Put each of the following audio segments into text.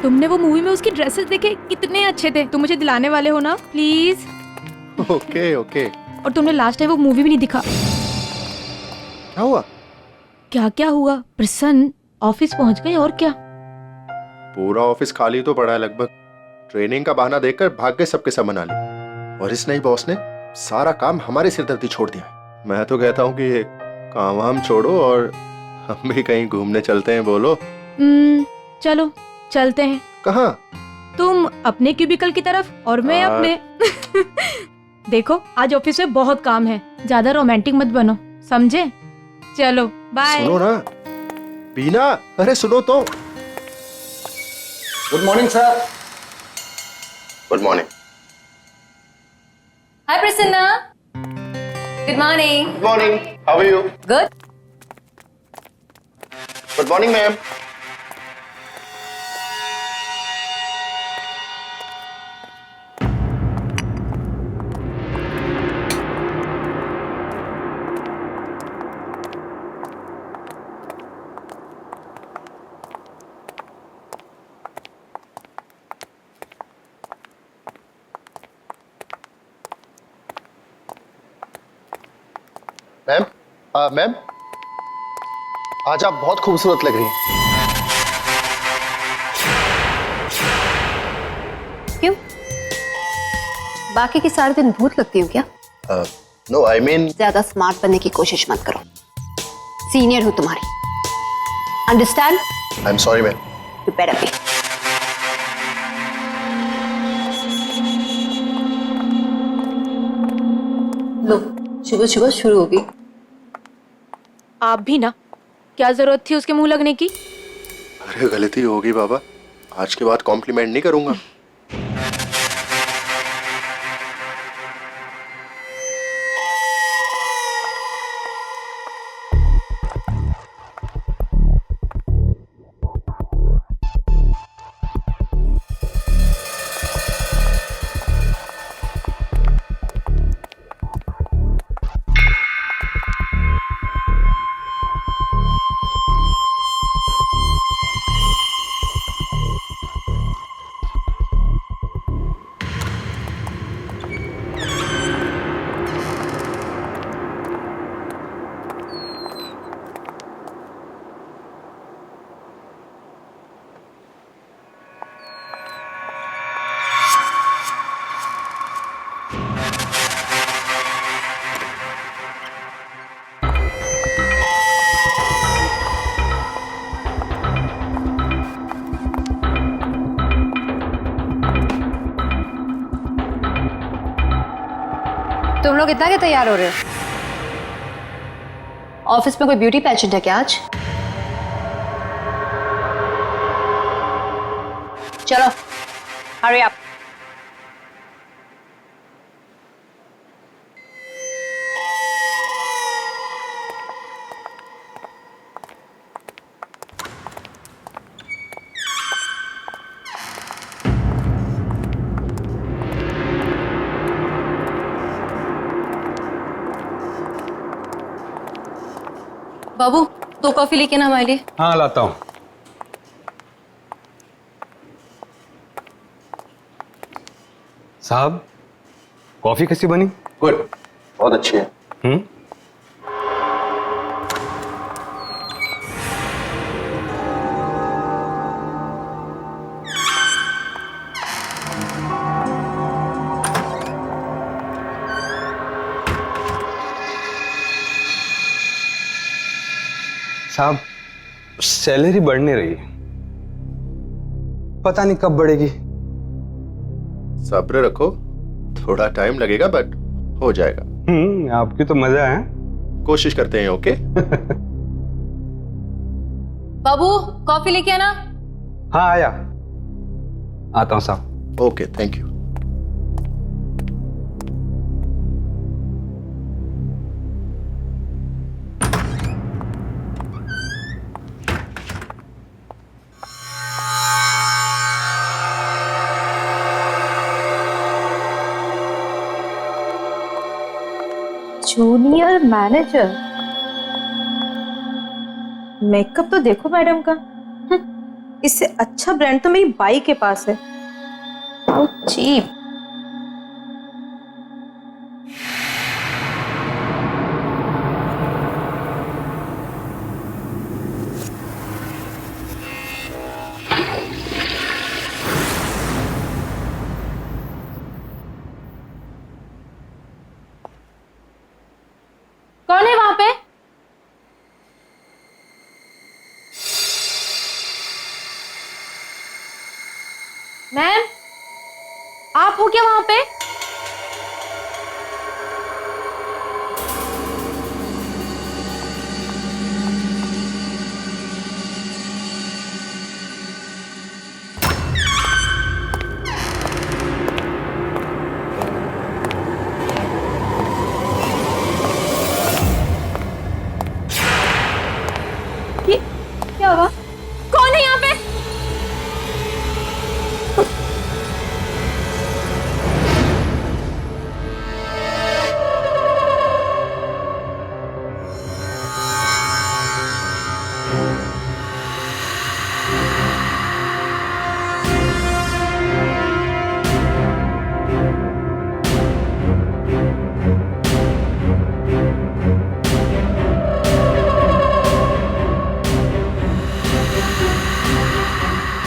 तुमने वो मूवी में उसकी ड्रेसेस देखे, कितने अच्छे थे। तुम मुझे दिलाने वाले हो ना प्लीज? Okay okay. और तुमने लास्ट टाइम वो मूवी भी नहीं दिखा। क्या हुआ? क्या क्या हुआ? प्रसन्न ऑफिस पहुंच गए और क्या? पूरा ऑफिस खाली तो पड़ा है लगभग। ट्रेनिंग का बहाना देखकर भाग गए सबके सब मना लिए। और इस नई बॉस ने सारा काम हमारे सिरदर्दी छोड़ दिया। मैं तो कहता हूँ कि ये काम वाम छोड़ो और हम भी कहीं घूमने चलते हैं। बोलो। चलो चलते हैं। कहाँ? तुम अपने क्यूबिकल की तरफ और मैं अपने। देखो आज ऑफिस में बहुत काम है, ज्यादा रोमांटिक मत बनो, समझे? चलो बाय। सुनो ना बीना, अरे सुनो तो। Good morning sir. Good morning. Hi Prasanna. Good morning. Good morning, how are you? Good. Good morning ma'am. Ma'am, ma'am आज आप बहुत खूबसूरत लग रही हैं। क्यों? बाकी के सारे दिन भूत लगती हूँ क्या? No I mean. ज्यादा स्मार्ट बनने की कोशिश मत करो, सीनियर हूँ तुम्हारी। Understand? I am sorry ma'am. You better be. लो, सुबह सुबह शुरू होगी। आप भी ना, क्या जरूरत थी उसके मुंह लगने की? अरे गलती होगी बाबा, आज के बाद कॉम्प्लीमेंट नहीं करूंगा। तुम लोग इतना क्या तैयार हो रहे हो? ऑफिस में कोई ब्यूटी पेजेंट है क्या आज? चलो हरी अप। बाबू 2 कॉफी लेके ना हमारे लिए। हाँ लाता हूँ। साहब कॉफी कैसी बनी? गुड, बहुत अच्छी है। साहब सैलरी बढ़ नहीं रही, पता नहीं कब बढ़ेगी। सब्र रखो, थोड़ा टाइम लगेगा बट हो जाएगा। आपकी तो मजा है। कोशिश करते हैं। ओके। बाबू कॉफी लेके आना। हाँ आया, आता हूँ साहब। Okay, thank you. Junior manager, makeup तो देखो मैडम का। इससे अच्छा ब्रांड तो मेरी बाई के पास है। How cheap. कौन है वहां पे? मैम, आप हो क्या वहां पे? ये क्या हुआ? कौन है यहाँ पे?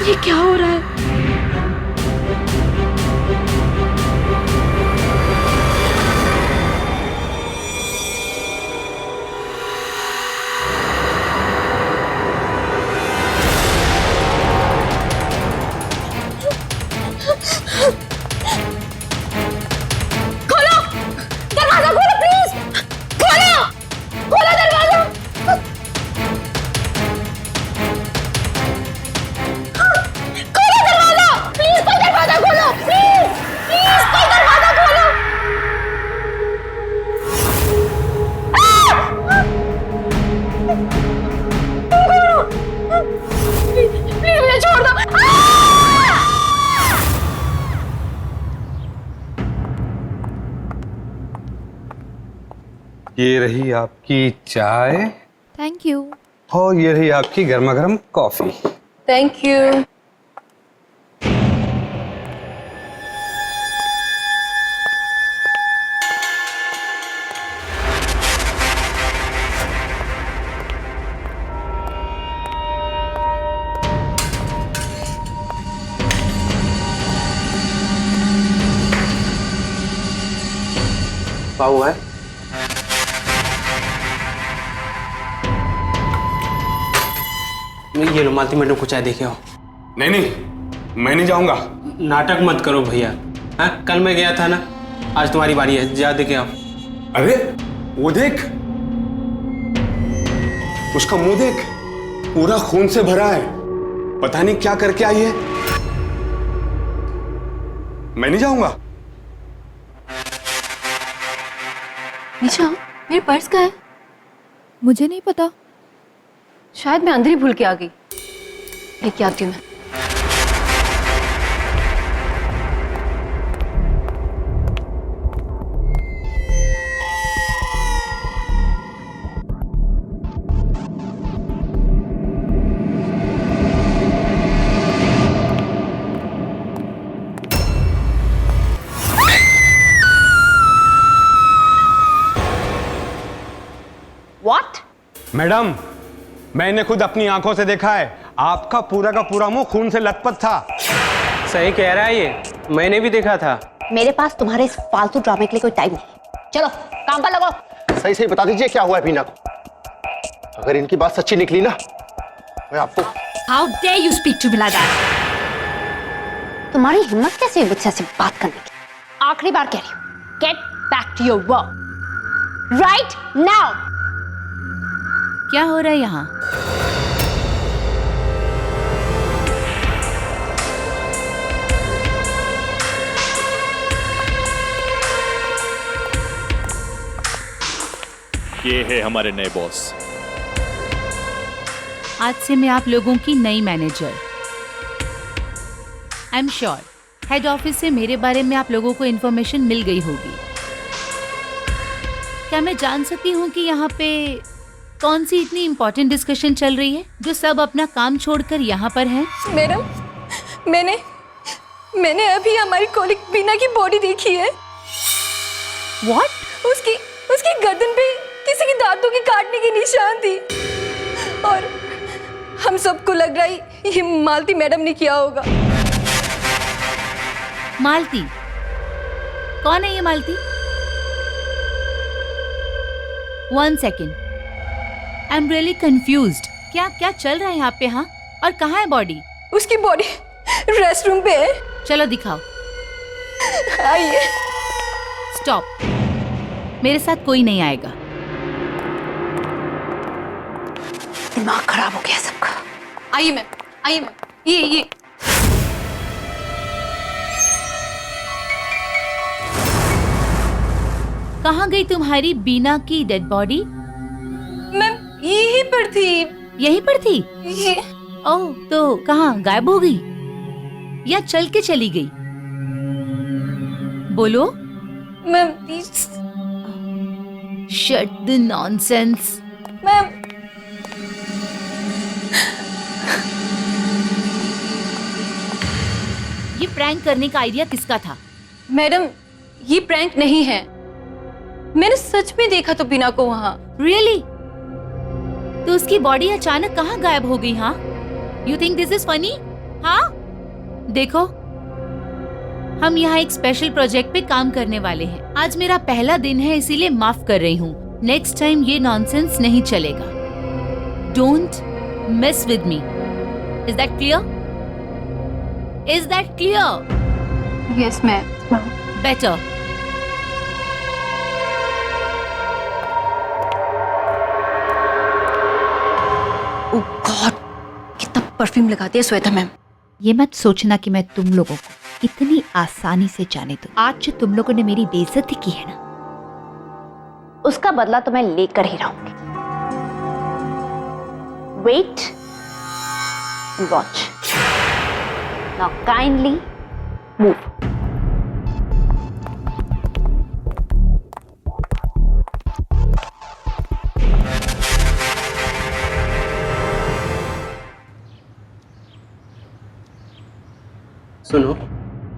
ये क्या हो रहा है? खोलो! दरवाजा खोलो प्लीज! खोलो! खोलो दरवाजा! खोलो दरवाजा! प्लीज कोई दरवाजा खोलो! प्लीज! प्लीज कोई दरवाजा खोलो! प्लीज मुझे छोड़ दो! ये रही आपकी चाय थैंक यू। और ये रही आपकी गर्मा गर्म कॉफी। Thank you. क्या हुआ है? ये रुमालती मैडम को चाय देके आओ। नहीं नहीं, मैं नहीं जाऊंगा। नाटक मत करो भैया। हाँ, कल मैं गया था ना, आज तुम्हारी बारी है, जा देके आओ। अरे वो देख, उसका मुंह देख, पूरा खून से भरा है। पता नहीं क्या करके आई है। मैं नहीं जाऊंगा। निशा, मेरे पर्स कहाँ है? मुझे नहीं पता। शायद मैं अंदर ही भूल के आ गई। लेके आती हूँ मैं। What? मैडम, मैंने खुद अपनी आंखों से देखा है, आपका पूरा का पूरा मुंह खून से लथपथ था। सही कह रहा है ये, मैंने भी देखा था। मेरे पास तुम्हारे इस फालतू ड्रामे के लिए कोई टाइम नहीं। चलो काम पर लगो। सही सही बता दीजिए क्या हुआ है बीना को। अगर इनकी बात सच्ची निकली ना, मैं आपको। How dare you speak to me like that? तुम्हारी हिम्मत कैसे हुई मुझसे ऐसे बात करने की? आखिरी बार कह रही हूँ, get back to your work right now. क्या हो रहा है यहाँ? ये है हमारे नए बॉस। आज से मैं आप लोगों की नई manager. I am sure head office से मेरे बारे में आप लोगों को इन्फॉर्मेशन मिल गई होगी। क्या मैं जान सकती हूँ कि यहाँ पे कौन सी इतनी इम्पोर्टेंट डिस्कशन चल रही है जो सब अपना काम छोड़कर यहाँ पर हैं? मैडम, मैंने अभी हमारी कॉलिग बीना की बॉडी देखी है। What? उसकी गर्दन पे किसी के दांतों के काटने के निशान थी और हम सबको लग रहा है ये मालती मैडम ने किया होगा। मालती? कौन है ये मालती? 1 second. I'm really confused. क्या चल रहा है यहाँ पे? हाँ, और कहाँ है बॉडी? उसकी बॉडी रेस्टरूम पे है। चलो दिखाओ। आइए। स्टॉप, मेरे साथ कोई नहीं आएगा। दिमाग खराब हो गया सबका। आइए मैम, ये कहाँ गई तुम्हारी बीना की डेड बॉडी? मैम यहीं पर थी। यहीं पर थी? ये ओह, तो कहाँ गायब हो गई या चल के चली गई? बोलो। Ma'am please. Shut the nonsense. Ma'am ये प्रैंक करने का आइडिया किसका था? मैडम, ये प्रैंक नहीं है। मैंने सच में देखा तो बीना को वहाँ। रियली? तो उसकी बॉडी अचानक कहाँ गायब हो गई? हाँ, you think this is funny? हाँ, देखो, हम यहाँ एक स्पेशल प्रोजेक्ट पे काम करने वाले हैं। आज मेरा पहला दिन है, इसीलिए माफ कर रही हूँ। नेक्स्ट टाइम ये नॉनसेंस नहीं चलेगा। Don't mess with me. Is that clear? Is that clear? Yes ma'am. Better. Oh God, कितना परफ्यूम लगाती है श्वेता मैम। ये मत सोचना कि मैं तुम लोगों को इतनी आसानी से जाने दूं। आज जो तुम लोगों ने मेरी बेइज्जती की है ना, उसका बदला तो मैं लेकर ही रहूंगी। Wait, watch. Now kindly move. सुनो,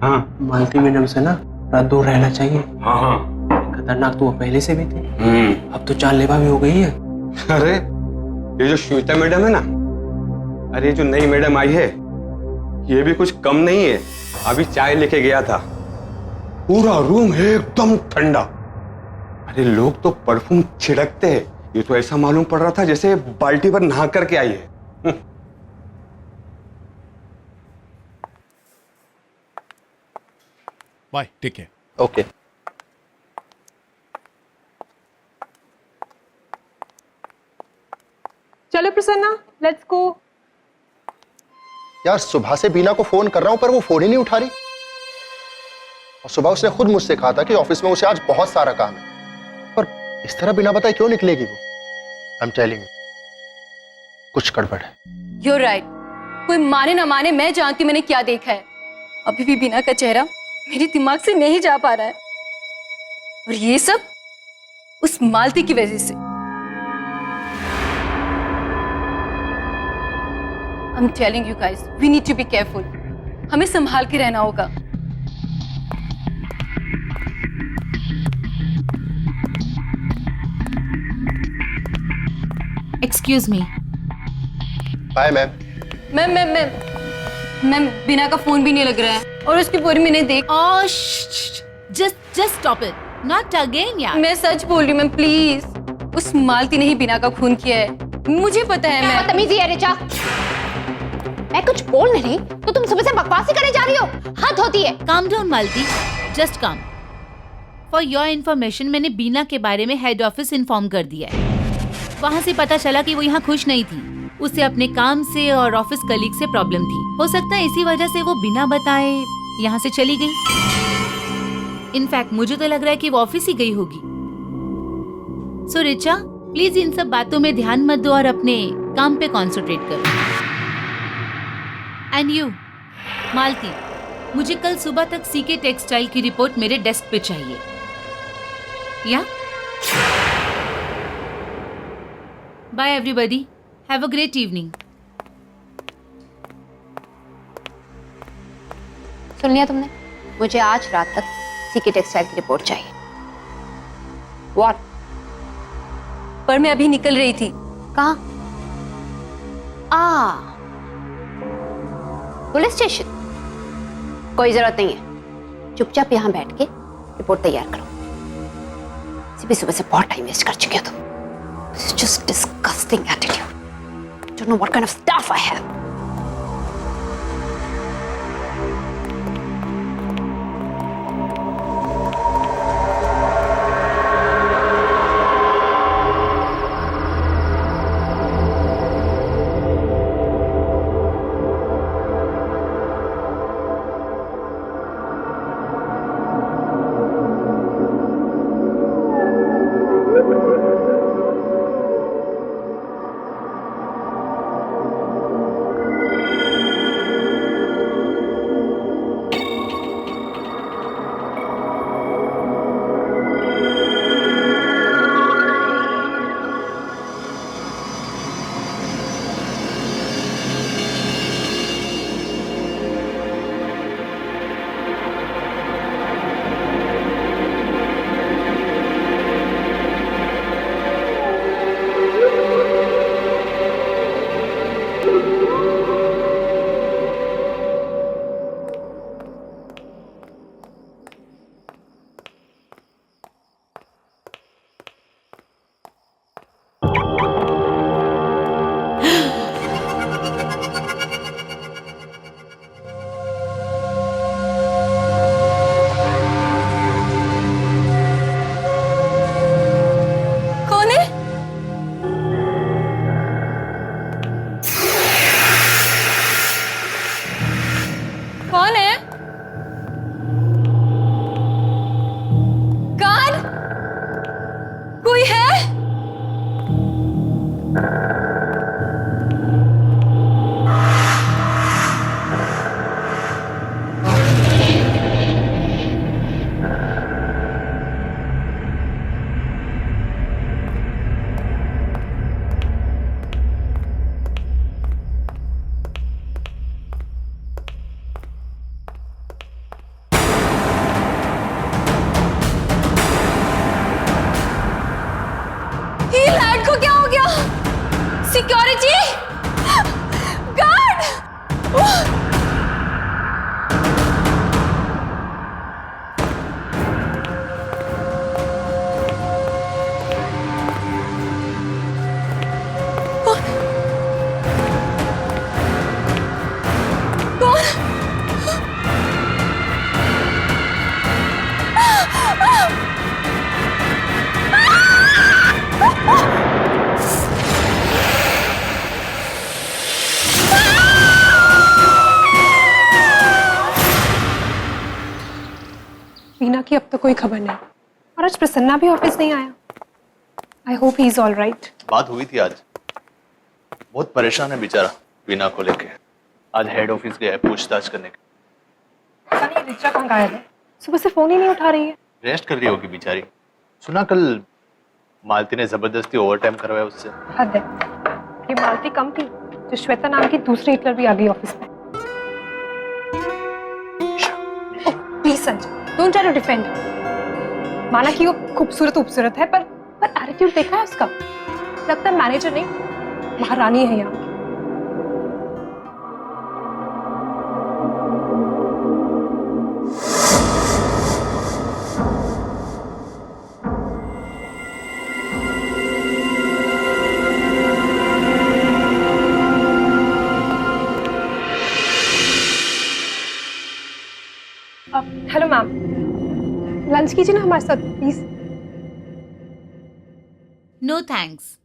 हाँ मालती मैडम से ना थोड़ा दूर रहना चाहिए। हाँ हाँ। खतरनाक तो वो पहले से भी थी, अब तो जानलेवा भी हो गई है। अरे ये जो श्वेता मैडम है ना, अरे जो नई मैडम आई है, ये भी कुछ कम नहीं है। अभी चाय लेके गया था, पूरा रूम है एकदम ठंडा। अरे लोग तो परफ्यूम छिड़कते हैं, ये तो ऐसा मालूम पड़ रहा था जैसे बाल्टी पर नहा करके आई है। बाय, ठीक है। ओके। चलो प्रसन्ना, लेट्स गो। यार सुबह से बीना को फोन कर रहा हूं पर वो फोन ही नहीं उठा रही। और सुबह उसने खुद मुझसे कहा था कि ऑफिस में उसे आज बहुत सारा काम है, पर इस तरह बिना बताए क्यों निकलेगी वो? आई एम टेलिंग यू, कुछ गड़बड़ है। You're right. कोई माने ना माने, मैं जानती हूँ मैंने क्या देखा है। अभी भी बीना का चेहरा मेरे दिमाग से नहीं जा पा रहा है, और ये सब उस मालती की वजह से। I'm telling you guys, we need to be careful. हमें संभाल के रहना होगा। Excuse me. Bye ma'am. Ma'am Bina का फोन भी नहीं लग रहा है, और उसकी पूरी मैंने देख। Oh, just stop it. Not again, यार। मैं सच बोल रही हूँ मैम, प्लीज। उस मालती ने ही बीना का खून किया है, मुझे पता है। क्या बदतमीजी है रिचा? मैं कुछ बोल नहीं रही तो तुम सुबह से बकवास ही करने जा रही हो। हद होती है। Calm down, Malti. Just calm. For your information, मैंने बीना के बारे में हेड ऑफिस इन्फॉर्म कर दिया है। वहाँ से पता चला कि वो यहाँ खुश नहीं थी। उसे अपने काम से और ऑफिस कलीग से प्रॉब्लम थी। हो सकता है इसी वजह से वो बिना बताए यहाँ से चली गई। इनफैक्ट मुझे तो लग रहा है कि वो ऑफिस ही गई होगी। सो रिचा, प्लीज इन सब बातों में ध्यान मत दो और अपने काम पे कॉन्सेंट्रेट करो। एंड यू मालती, मुझे कल सुबह तक सीके टेक्सटाइल की रिपोर्ट मेरे डेस्क पे चाहिए। Yeah bye everybody, have a great evening. सुन लिया तुमने? मुझे आज रात तक सीके टेक्सटाइल की रिपोर्ट चाहिए। व्हाट? पर मैं अभी निकल रही थी। कहाँ? Police station? कोई जरूरत नहीं है, चुपचाप यहाँ बैठ के रिपोर्ट तैयार करो। सुबह से बहुत टाइम वेस्ट कर चुके हो तुम। This is just disgusting attitude. Don't know what kind of stuff I have. Security guard! Veena की अब तक कोई खबर नहीं, और आज प्रसन्ना भी ऑफिस नहीं आया। I hope he is all right. बात हुई थी आज, बहुत परेशान है बेचारा वीना को लेके। आज हेड ऑफिस गया है पूछताछ करने के। पता नहीं रिचा कहाँ गायब है, सुबह से फोन ही नहीं उठा रही है। रेस्ट कर रही होगी बेचारी। सुना कल मालती ने जबरदस्ती ओवरटाइम करवाया उससे। हद है, ये मालती कम थी जो श्वेता नाम की दूसरी हिटलर भी आ गई ऑफिस में। Please Sanjay, don't try to defend. माना कि वो खूबसूरत है, पर एटीट्यूड देखा है उसका। लगता है मैनेजर नहीं, महारानी है यहाँ। हेलो मैम, लंच कीजिए ना हमारे साथ प्लीज। नो थैंक्स,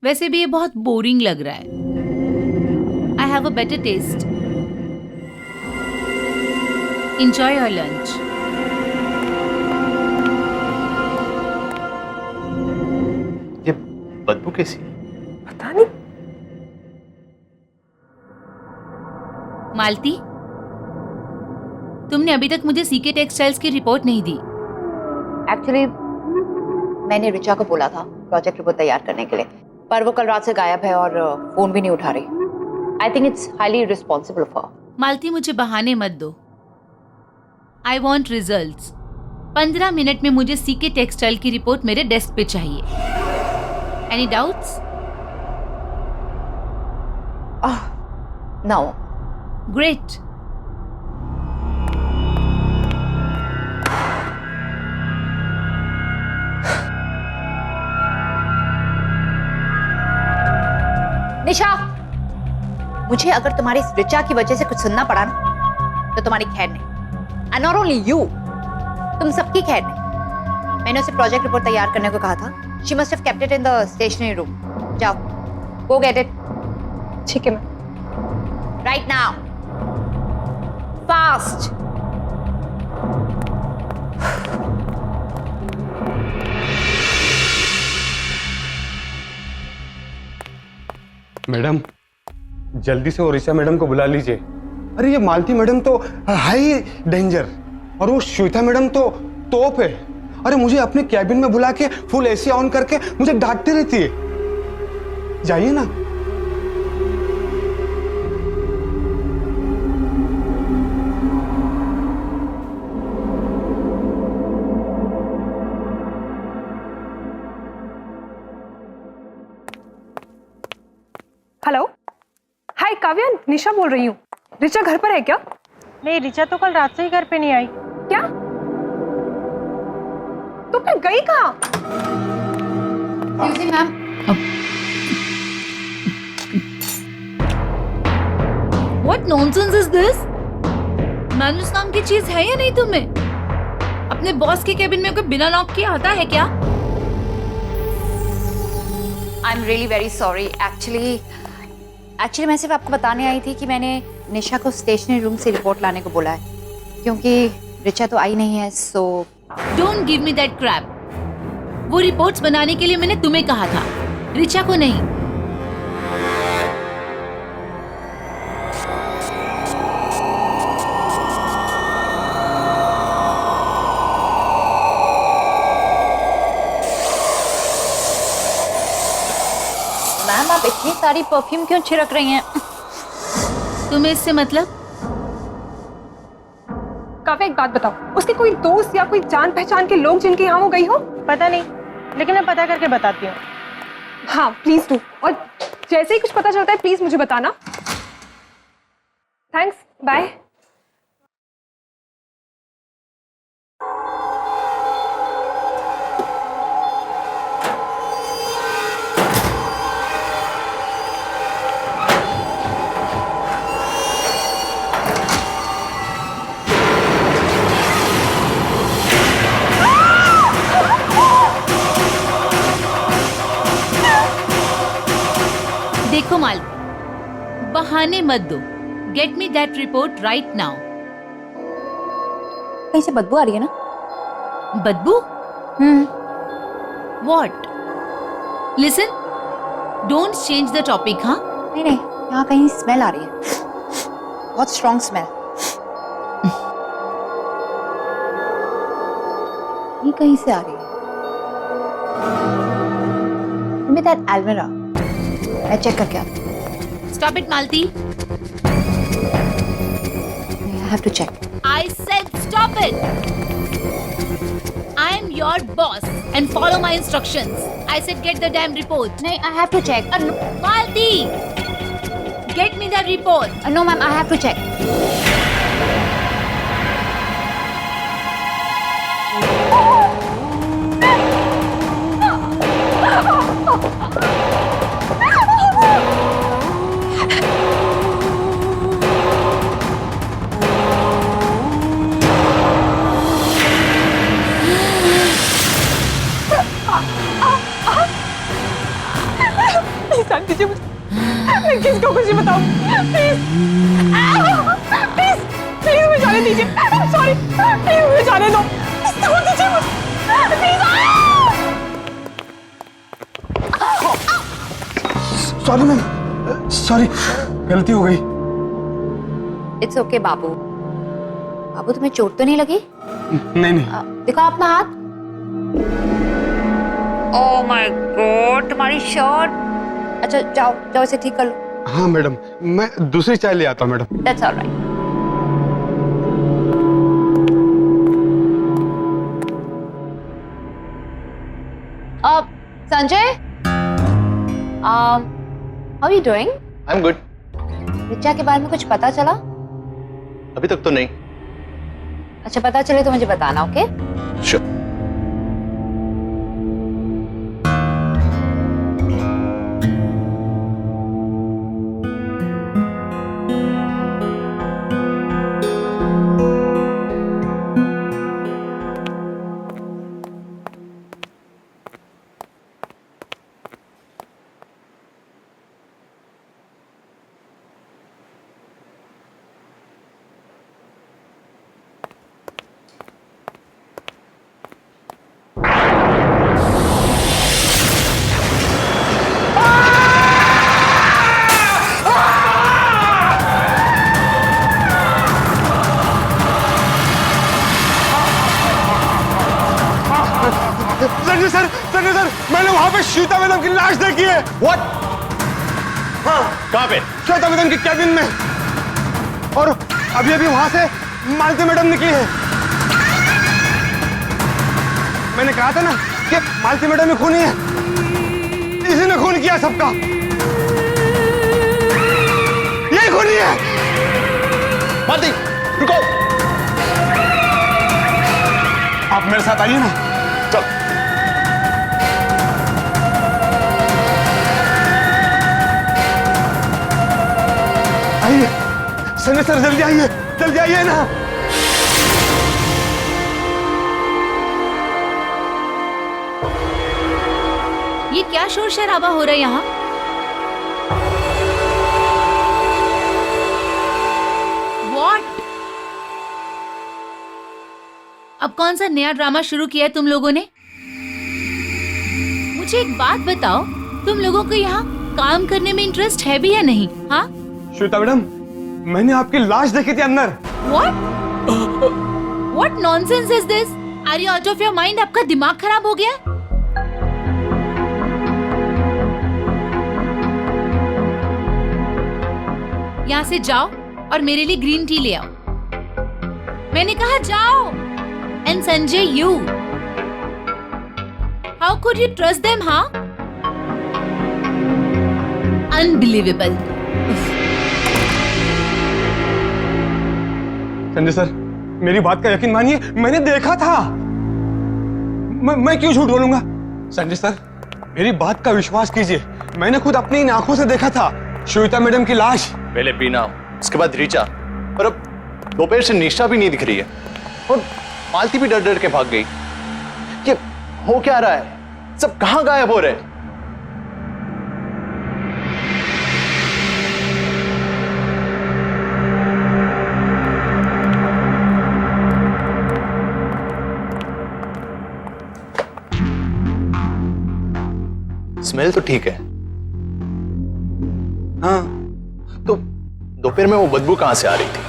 वैसे भी ये बहुत बोरिंग लग रहा है। I have a better taste. Enjoy your lunch. ये बदबू कैसी है? पता नहीं। मालती, तुमने अभी तक मुझे सीके टेक्सटाइल्स की रिपोर्ट नहीं दी। एक्चुअली मैंने रिचा को बोला था प्रोजेक्ट रिपोर्ट तैयार करने के लिए, पर वो कल रात से गायब है और फोन भी नहीं उठा रही। I think it's highly responsible of her. Malti, मुझे बहाने मत दो। I want results. 15 मिनट में मुझे सीके टेक्सटाइल की रिपोर्ट मेरे डेस्क पे चाहिए। Any doubts? नो। ग्रेट। निशा, मुझे अगर तुम्हारी इस ऋचा की वजह से कुछ सुनना पड़ा ना तो तुम्हारी खैर नहीं। एंड नॉट ओनली यू, तुम सबकी खैर नहीं। मैंने उसे प्रोजेक्ट रिपोर्ट तैयार करने को कहा था। She must have kept it in the stationery room. जाओ, गो गेट इट। ठीक है ma'am. Right now, fast. Madam, जल्दी से ओरिसा मैडम को बुला लीजिए। अरे ये मालती मैडम तो हाई डेंजर, और वो श्वेता मैडम तो तोप है। अरे मुझे अपने कैबिन में बुला के फुल एसी ऑन करके मुझे डांटती रहती है। जाइए ना। हेलो, हाय काव्या, निशा बोल रही हूँ। ऋचा घर पर है क्या? नहीं, ऋचा तो कल रात से ही घर पे नहीं आई। क्या? तो फिर गई कहाँ? Ma'am, What nonsense is this? मैनुस नाम की चीज है या नहीं तुम्हें? अपने बॉस के केबिन में कोई बिना नॉक किए आता है क्या? I am really very sorry. Actually मैं सिर्फ आपको बताने आई थी कि मैंने निशा को स्टेशनरी रूम से रिपोर्ट लाने को बोला है, क्योंकि ऋचा तो आई नहीं है। So don't give me that Krebs. वो रिपोर्ट्स बनाने के लिए मैंने तुम्हें कहा था, ऋचा को नहीं। मैम, आप इतनी सारी परफ्यूम क्यों छिड़क रही हैं? तुम्हें इससे मतलब? काव्या, एक बात बताओ, उसके कोई दोस्त या कोई जान पहचान के लोग जिनके यहाँ वो गई हो? पता नहीं, लेकिन मैं पता करके बताती हूँ। हाँ प्लीज डू, और जैसे ही कुछ पता चलता है प्लीज मुझे बताना। Thanks, bye. देखो माल, बहाने मत दो। Get me that report right now. कहीं से बदबू आ रही है ना? बदबू? What? Listen, don't change the topic, हाँ? नहीं, यहाँ कहीं स्मेल आ रही है, बहुत स्ट्रॉन्ग स्मेल। ये कहीं से आ रही है। Maybe that Almira. मैं चेक करके आती हूँ। Stop it, Malti. I have to check. I said stop it. I am your boss and follow my instructions. I said get the damn report. नहीं, I have to check. Malti, get me the report. No, ma'am, I have to check. दीजिए मुझे, मैं किसको कुछ नहीं बताऊं। Please please please मुझे जाने दीजिए। सॉरी, प्लीज मुझे जाने दो। छोड़ दीजिए मुझे, प्लीज। सॉरी मैम, सॉरी, गलती हो गई। इट्स ओके बाबू। बाबू, तुम्हें चोट तो नहीं लगी? नहीं। दिखाओ अपना हाथ। ओह माय गॉड, तुम्हारी शर्ट अच्छा जाओ जाओ, इसे ठीक कर लो। हाँ मैडम, मैं दूसरी चाय ले आता हूँ madam. That's alright. Sanjay, how you doing? I am good. Richa के बारे में कुछ पता चला? अभी तक तो नहीं। अच्छा, पता चले तो मुझे बताना, ओके? श्योर। संजय सर, मैंने वहां पे श्वेता मैडम की लाश देखी है। व्हाट? हाँ, कहाँ पे? श्वेता मैडम के कैबिन में। और अभी अभी वहां से मालती मैडम निकली है। मैंने कहा था ना कि मालती मैडम ही खूनी है। इसी ने खून किया सबका। यही खूनी है। मालती, रुको। आप मेरे साथ आइए ना। चल। आइए संजय सर, जल्दी आइए ना। ये क्या शोर शराबा हो रहा है यहाँ? What? अब कौन सा नया ड्रामा शुरू किया है तुम लोगों ने? मुझे एक बात बताओ, तुम लोगों को यहाँ काम करने में इंटरेस्ट है भी या नहीं? हाँ? श्वेता मैडम, मैंने आपकी लाश देखी थी अंदर। What? What nonsense is this? Are you out of your mind? आपका दिमाग खराब हो गया? यहाँ से जाओ और मेरे लिए ग्रीन टी ले आओ। मैंने कहा जाओ। And Sanjay, you, how could you trust them? हाँ, अनबिलीवेबल। संजय सर, मेरी बात का यकीन मानिए, मैंने देखा था। मैं क्यों झूठ बोलूंगा? संजय सर, मेरी बात का विश्वास कीजिए, मैंने खुद अपनी इन आंखों से देखा था श्वेता मैडम की लाश। पहले बीना, उसके बाद ऋचा, और अब दोपहर से निशा भी नहीं दिख रही है। और मालती भी डर डर के भाग गई। ये हो क्या रहा है? सब कहां गायब हो रहे हैं? स्मेल तो ठीक है। हाँ, तो दोपहर में वो बदबू कहां से आ रही थी?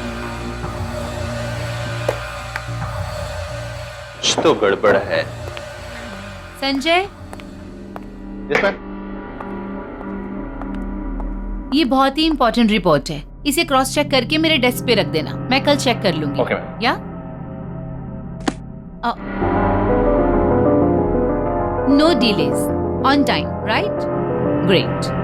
कुछ तो गड़बड़ है। Sanjay, yes ma'am. ये बहुत ही इंपॉर्टेंट रिपोर्ट है, इसे क्रॉस चेक करके मेरे डेस्क पे रख देना, मैं कल चेक कर लूंगी। Okay ma'am. Yeah no delays, on time, right? Great.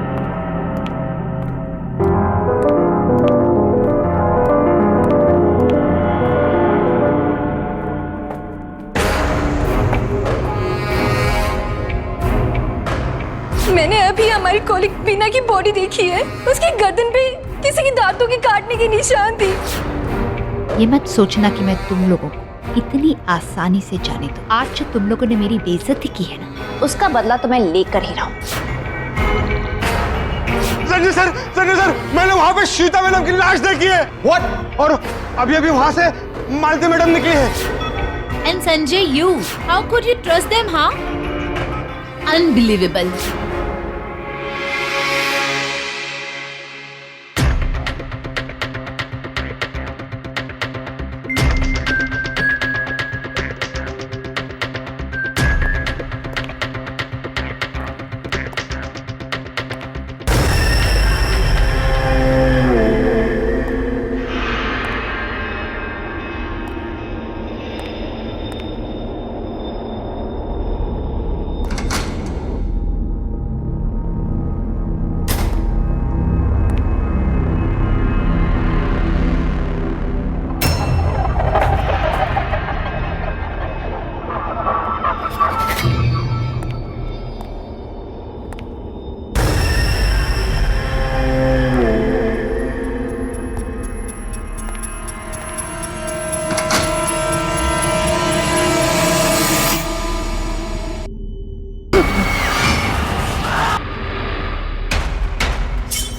मैंने अभी हमारी कॉलिग बीना की बॉडी देखी है। उसकी गर्दन पे किसी की दांतों के काटने के निशान थी। ये मत सोचना कि मैं तुम लोगों को इतनी आसानी से जाने दूं। आज जो तुम लोगों ने मेरी बेइज्जती की है ना, उसका बदला तो मैं लेकर ही रहा हूं। संजय सर, मैंने वहां पे श्वेता मैडम की लाश देखी है। व्हाट? और अभी अभी वहां से मालती मैडम निकली है। And Sanjay, you, how could you trust them? हाँ, अनबिलीवेबल।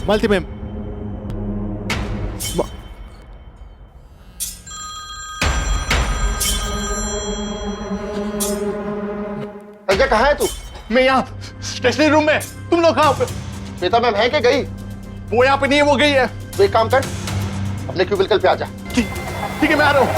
मालती मैम। संजय कहाँ है तू? मैं यहाँ स्टेशनरी रूम में। तुम लोग कहाँ पे? श्वेता मैम है कि गई? वो यहाँ पे नहीं है, वो गई है। तो एक काम कर, अपने क्यूबिकल पे आ जा। ठीक है, मैं आ रहा हूँ।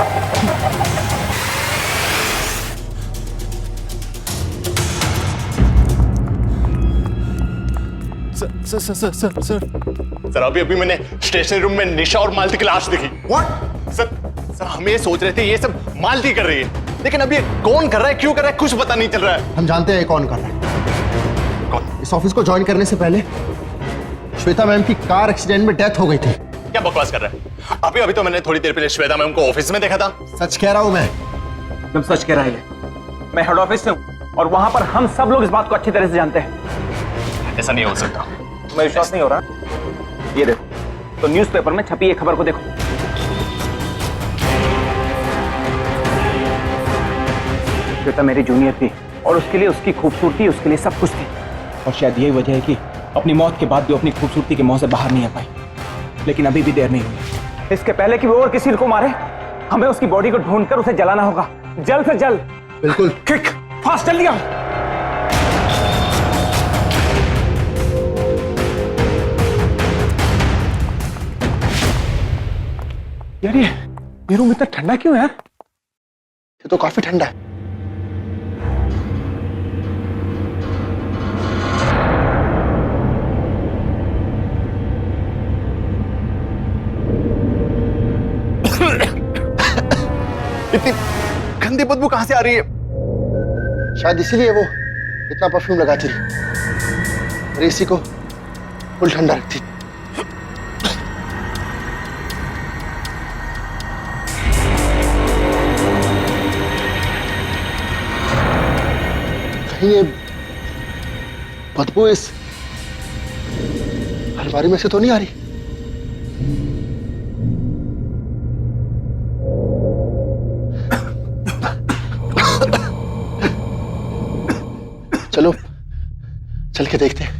सर अभी अभी मैंने स्टेशनरी रूम में निशा और मालती की लाश देखी। व्हाट? सर हम ये सोच रहे थे ये सब मालती कर रही है, लेकिन अभी कौन कर रहा है, क्यों कर रहा है, कुछ पता नहीं चल रहा है। हम जानते हैं कौन कर रहा है। कौन? इस ऑफिस को ज्वाइन करने से पहले श्वेता मैम की कार एक्सीडेंट में डेथ हो गई थी। क्या बकवास कर रहा है? अभी अभी तो मैंने थोड़ी देर पहले श्वेता मैम को ऑफिस में देखा था। सच कह रहा हूं मैं। एकदम सच कह रहा है। मैं हेड ऑफिस से हूँ और वहां पर हम सब लोग इस बात को अच्छी तरह से जानते हैं। ऐसा नहीं हो सकता। मैं विश्वास नहीं हो रहा। ये देखो, तो न्यूज़पेपर में छपी ये खबर को देखो। श्वेता मेरी जूनियर थी और उसके लिए उसकी खूबसूरती, उसके लिए सब कुछ थी। और शायद यही वजह है कि अपनी मौत के बाद भी अपनी खूबसूरती के मुंह से बाहर नहीं आ पाई। लेकिन अभी भी देर नहीं हुई। इसके पहले कि वो और किसी को मारे, हमें उसकी बॉडी को ढूंढकर उसे जलाना होगा, जल्द से जल्द। बिल्कुल। क्विक, फास्ट, जल्दी आओ। यार ये रूम इतना ठंडा क्यों है यार? ये तो काफी ठंडा है। इतनी गंदी बदबू कहां से आ रही है? शायद इसीलिए वो इतना परफ्यूम लगाती थी और एसी को फुल ठंडा रखती। कहीं ये बदबू इस अलमारी में से तो नहीं आ रही? चलो चल के देखते हैं।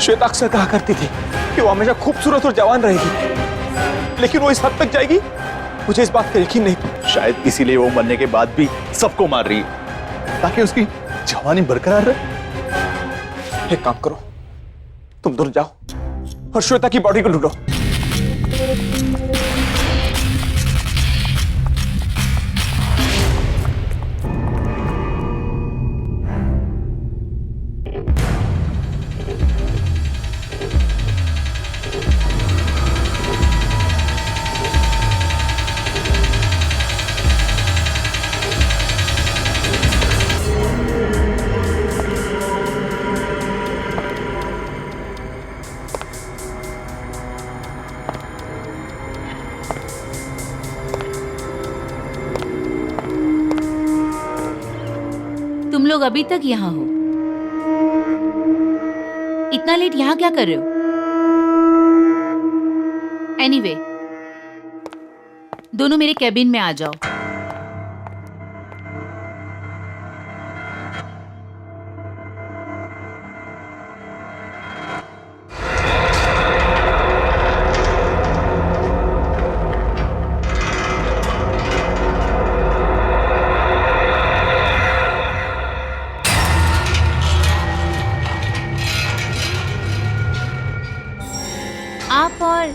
श्वेता अक्सर कहा करती थी कि वो हमेशा खूबसूरत और जवान रहेगी, लेकिन वो इस हद तक जाएगी, मुझे इस बात का यकीन नहीं। शायद इसीलिए वो मरने के बाद भी सबको मार रही है, ताकि उसकी जवानी बरकरार रहे। एक काम करो, तुम दूर जाओ और श्वेता की बॉडी को ढूंढो। तुम लोग अभी तक यहाँ हो? इतना लेट यहाँ क्या कर रहे हो? एनीवे, दोनों मेरे कैबिन में आ जाओ। आप और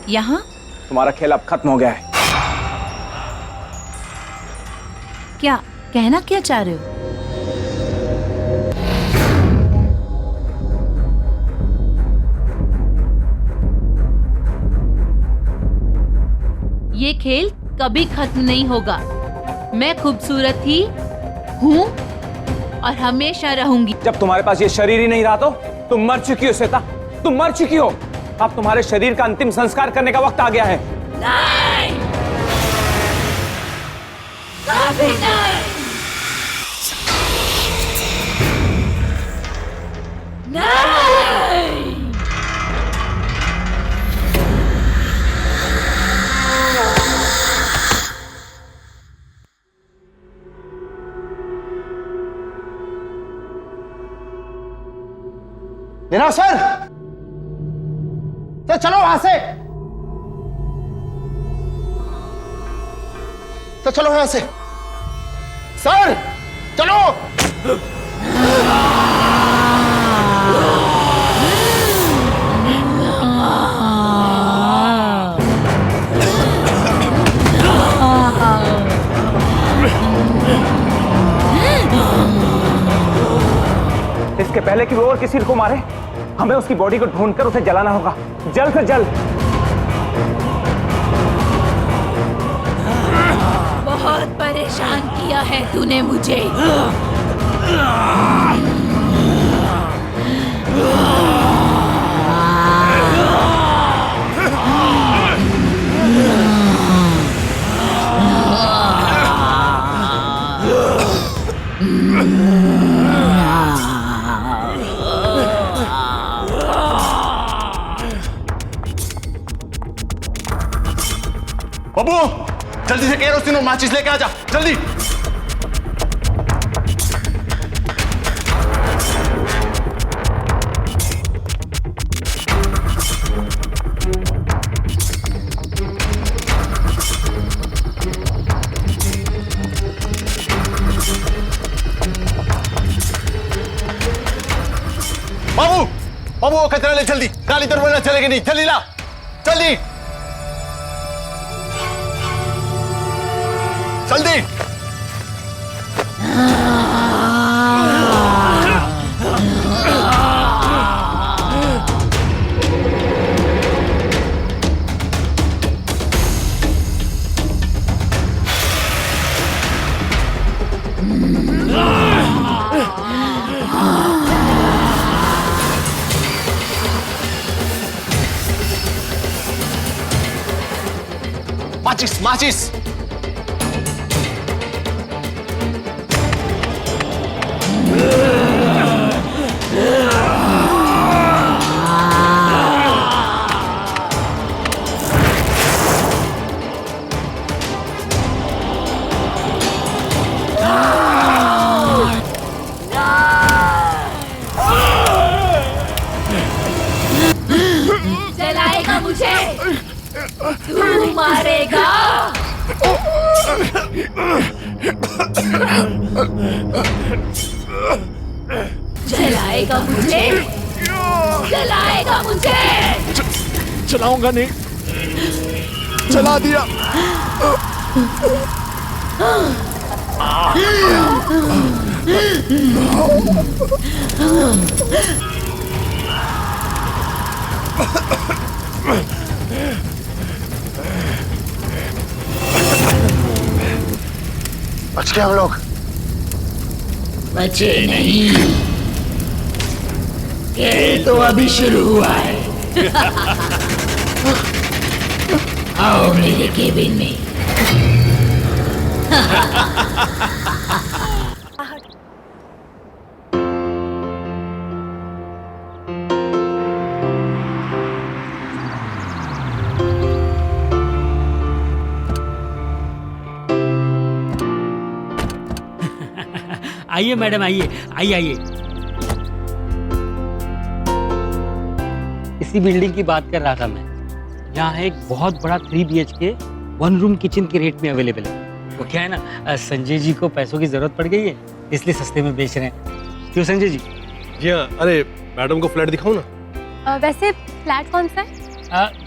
यहाँ? तुम्हारा खेल अब खत्म हो गया है। क्या कहना क्या चाह रहे हो? ये खेल कभी खत्म नहीं होगा। मैं खूबसूरत ही हूँ और हमेशा रहूंगी। जब तुम्हारे पास ये शरीर ही नहीं रहा तो तुम मर चुकी हो श्वेता, तुम मर चुकी हो। अब तुम्हारे शरीर का अंतिम संस्कार करने का वक्त आ गया है। नहीं, कभी नहीं, नहीं। मीना सर, सर चलो वहां से, सर चलो यहां से, सर चलो। इसके पहले कि वो और किसी को मारे, हमें उसकी बॉडी को ढूंढकर उसे जलाना होगा, जल्द से जल्द। बहुत परेशान किया है तूने मुझे। बाबू जल्दी से केरोसिन और माचिस लेके आ जा, जल्दी। बाबू बाबू वो कचरा ले जल्दी, काली तरफ चलेगी नहीं, जल्दी ला, जल्दी जल्दी। माचिस माचिस। जलाएगा मुझे, तू मारेगा। जलाएगा मुझे, जलाएगा मुझे। चलाऊंगा नहीं, चला दिया। बच गए हम लोग। बचे नहीं, खेल तो अभी शुरू हुआ है। आओ मेरे केबिन में। आइए मैडम, आइए आइए आइए। इसी बिल्डिंग की बात कर रहा था मैं। यहाँ एक बहुत बड़ा 3 BHK 1 रूम किचन के रेट में अवेलेबल है। वो क्या है ना, संजय जी को पैसों की जरूरत पड़ गई है, इसलिए सस्ते में बेच रहे हैं। क्यों संजय जी? जी हाँ। अरे मैडम को फ्लैट दिखाऊं ना? वैसे फ्लैट कौन सा है?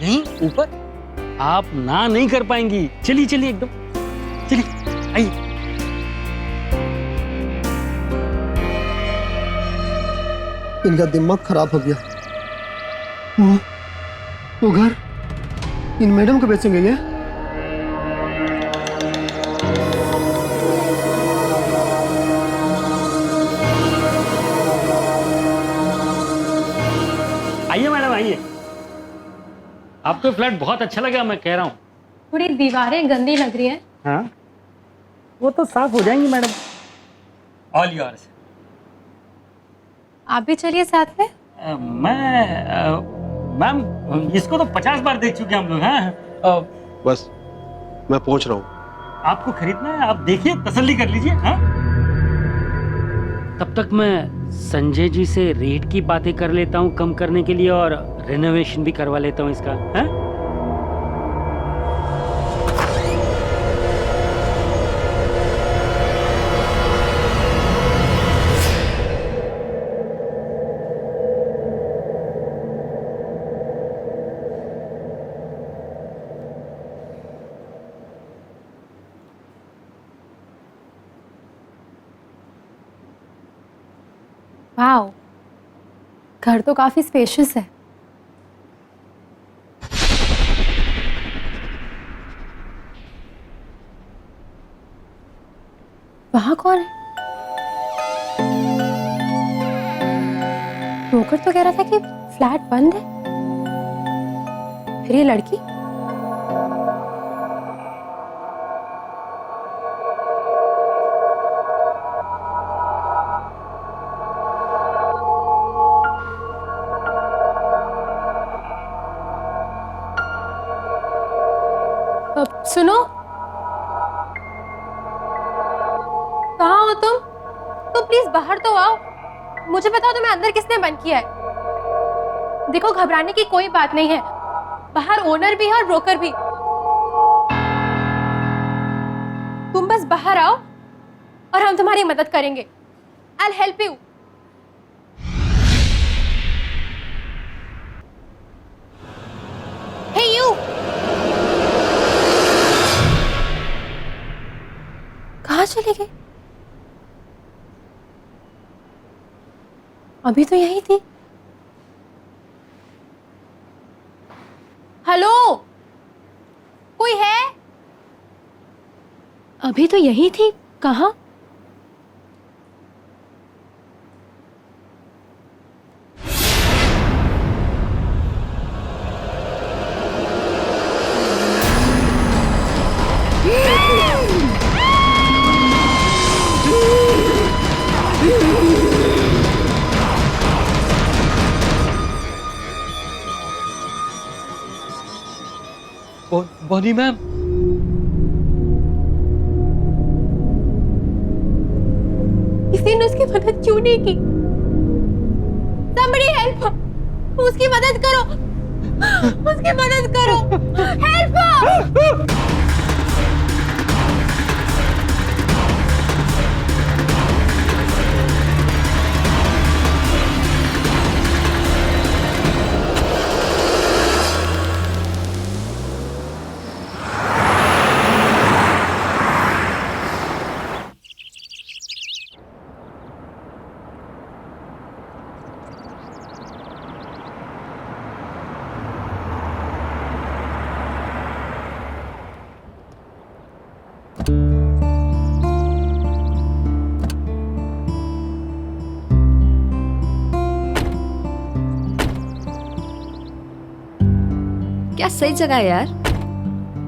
नहीं, ऊपर। आप ना नहीं कर पाएंगी। चलिए चलिए, एकदम चलिए, आइए। इनका दिमाग खराब हो गया। वो घर इन मैडम को बेचेंगे क्या? आपको फ्लैट बहुत अच्छा लगा, मैं कह रहा हूँ। थोड़ी दीवारें गंदी लग रही हैं। हाँ, वो तो साफ हो जाएंगी मैडम। All yours. आप भी चलिए साथ में। मैम इसको तो 50 बार देख चुके हम लोग। हाँ बस मैं पहुंच रहा हूँ। आपको खरीदना है, आप देखिए, तसल्ली कर लीजिए। हाँ, तब तक मैं संजय जी से रेट की बातें कर लेता हूँ कम करने के लिए, और रेनोवेशन भी करवा लेता हूँ इसका। हाँ? वाओ, घर तो काफी स्पेशियस है। वहां कौन है? ब्रोकर तो कह रहा था कि फ्लैट बंद है। फिर ये लड़की? सुनो, कहाँ हो तुम? तो प्लीज बाहर तो आओ। मुझे बताओ तुम्हें अंदर किसने बंद किया है? देखो, घबराने की कोई बात नहीं है। बाहर ओनर भी है और ब्रोकर भी। तुम बस बाहर आओ और हम तुम्हारी मदद करेंगे। I'll help you. Hey you! कहाँ चले गए? अभी तो यही थी। हेलो, कोई है? अभी तो यही थी, कहाँ? बॉनी मैम, किसी ने उसकी मदद क्यों नहीं की? Somebody help! उसकी मदद करो, उसकी मदद करो, help! क्या सही जगह है यार।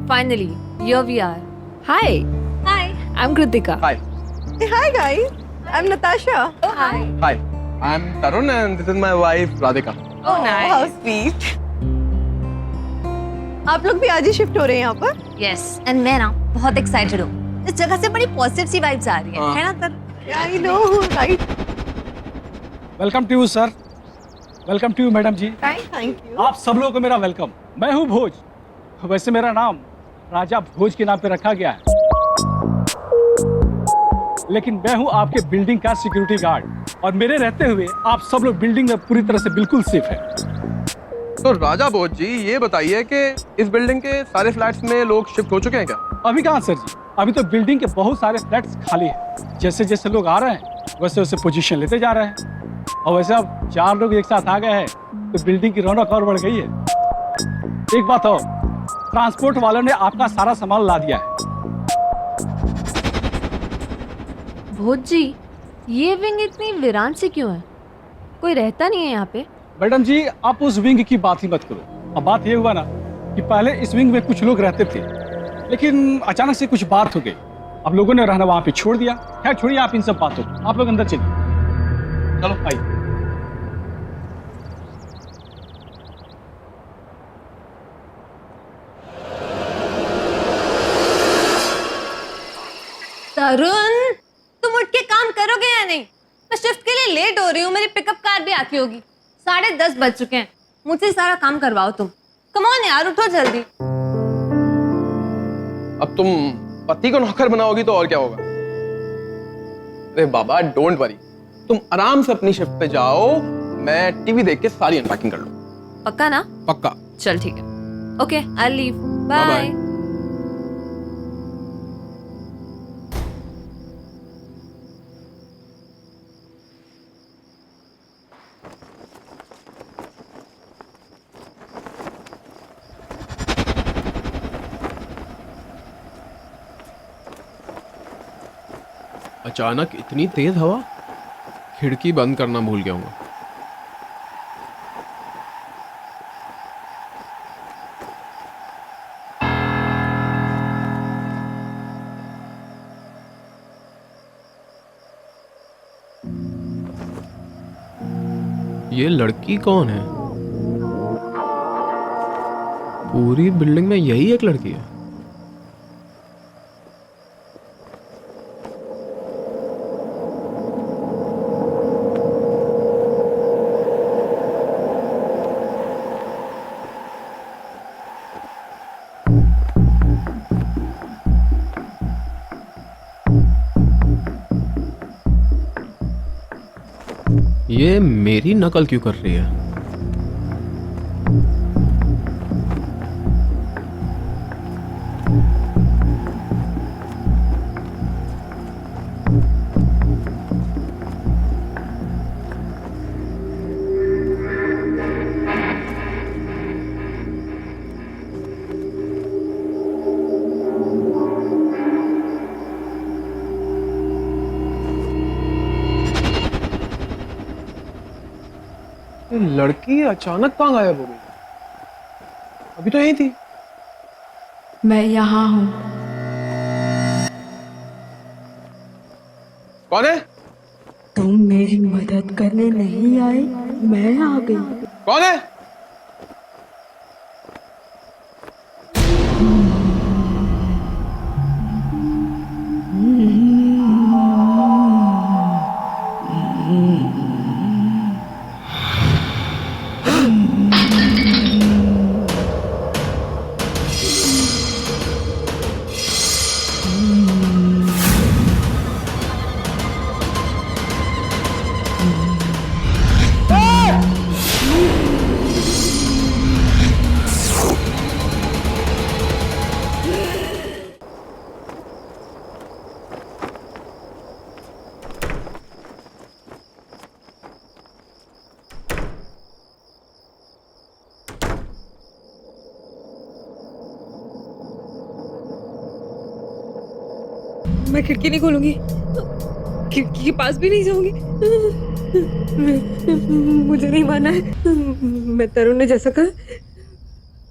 Finally here we are. Hi hi, I am Kritika. Hi hi guys, I am Natasha. Hi hi, I am Tarun and this is my wife Radhika. Oh nice, how sweet. आप लोग भी आज ही शिफ्ट हो रहे हैं यहाँ पर? यस, एंड मैं ना बहुत एक्साइटेड हूँ। इस जगह से बड़ी पॉजिटिव सी वाइब्स आ रही है ना तर? I know, right. Welcome to you sir, welcome to you madam ji. Thank you. आप सब लोगों को मेरा वेलकम। मैं हूँ भोज। वैसे मेरा नाम राजा भोज के नाम पे रखा गया है, लेकिन मैं हूँ आपके बिल्डिंग का सिक्योरिटी गार्ड, और मेरे रहते हुए आप सब लोग बिल्डिंग में पूरी तरह से बिल्कुल सेफ है। तो राजा भोज जी, ये बताइए कि इस बिल्डिंग के सारे फ्लैट्स में लोग शिफ्ट हो चुके हैं क्या? अभी कहाँ सर जी, अभी तो बिल्डिंग के बहुत सारे फ्लैट्स खाली हैं। जैसे जैसे लोग आ रहे हैं वैसे वैसे पोजीशन लेते जा रहे हैं, और वैसे अब 4 लोग एक साथ आ गए हैं तो बिल्डिंग की रौनक और बढ़ गई है। एक बात और, ट्रांसपोर्ट वालों ने आपका सारा सामान ला दिया है। भोज जी, ये विंग इतनी वीरान से क्यों है? कोई रहता नहीं है यहाँ पे? मैडम जी, आप उस विंग की बात ही मत करो। अब बात ये हुआ ना कि पहले इस विंग में कुछ लोग रहते थे, लेकिन अचानक से कुछ बात हो गई। अब लोगों ने रहना वहां पे छोड़ दिया। खैर छोड़िए आप इन सब बातों को, आप लोग अंदर चलिए। चलो आइए। तरुण, तुम उठ के काम करोगे या नहीं? मैं शिफ्ट के लिए लेट हो रही हूँ, मेरी पिकअप कार भी आती होगी। 10:30 बज चुके हैं, मुझसे सारा काम करवाओ तुम। कम ऑन यार, उठो जल्दी। अब तुम पति को नौकर बनाओगी तो और क्या होगा? अरे बाबा डोंट वरी, तुम आराम से अपनी शिफ्ट पे जाओ, मैं टीवी देख के सारी अनपैकिंग कर लूँ। पक्का ना? पक्का। चल ठीक है, ओके आई लीव, बाय। अचानक इतनी तेज हवा, खिड़की बंद करना भूल गया हूँ। ये लड़की कौन है? पूरी बिल्डिंग में यही एक लड़की है। ये मेरी नकल क्यों कर रही है? लड़की अचानक कहाँ गायब हो गई? अभी तो यही थी। मैं यहाँ हूँ। कौन है? तुम मेरी मदद करने नहीं आए, मैं आ गई। कौन है? मैं खिड़की नहीं खोलूंगी, खिड़की के पास भी नहीं जाऊंगी। मुझे नहीं माना है। मैं तरुण ने जैसा कहा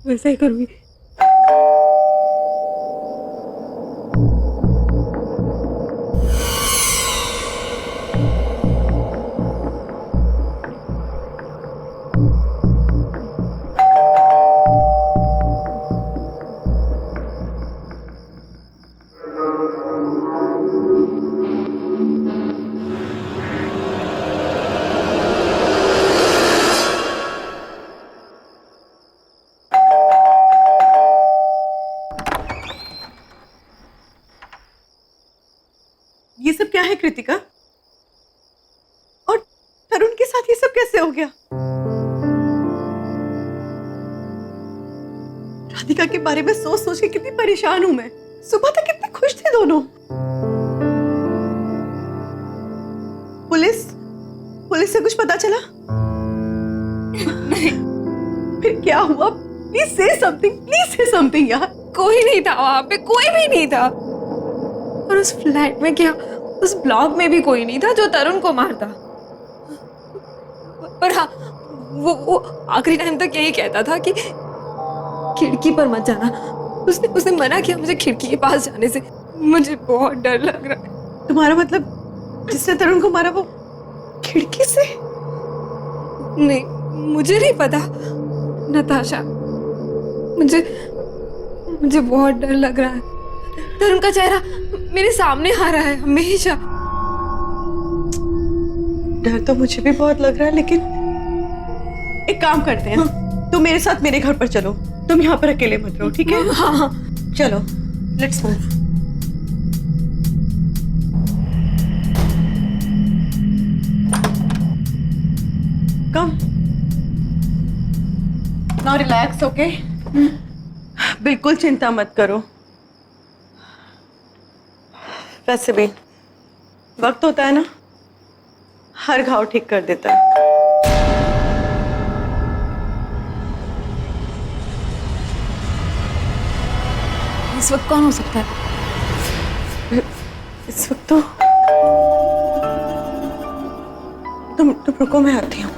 वैसा ही करूंगी। ये सब क्या है कृतिका? और तरुण के साथ ये सब कैसे हो गया? राधिका के बारे में सोच सोच के कितनी परेशान हूं मैं। सुबह तक कितने खुश थे दोनों। पुलिस से कुछ पता चला? नहीं। फिर क्या हुआ? प्लीज से समथिंग यार। कोई नहीं था वहां पे, कोई भी नहीं था। और उस फ्लैट में क्या, उस ब्लॉक में भी कोई नहीं था जो तरुण को मारता। पर हाँ, वो आखिरी टाइम तक यही कहता था कि खिड़की पर मत जाना। उसने उसने मना किया मुझे खिड़की के पास जाने से। मुझे बहुत डर लग रहा है। तुम्हारा मतलब जिसने तरुण को मारा वो खिड़की से? नहीं, मुझे नहीं पता नताशा। मुझे बहुत डर लग रहा है। तरुण का चेहरा मेरे सामने आ रहा है हमेशा। डर तो मुझे भी बहुत लग रहा है, लेकिन एक काम करते हैं, तुम मेरे साथ मेरे घर पर चलो। तुम यहाँ पर अकेले मत रहो, ठीक है? हाँ हाँ चलो, let's move. Come now relax, okay? बिल्कुल चिंता मत करो। वैसे भी वक्त होता है ना, हर घाव ठीक कर देता है। इस वक्त कौन हो सकता है? इस वक्त तो तुम रुको, मैं आती हूँ।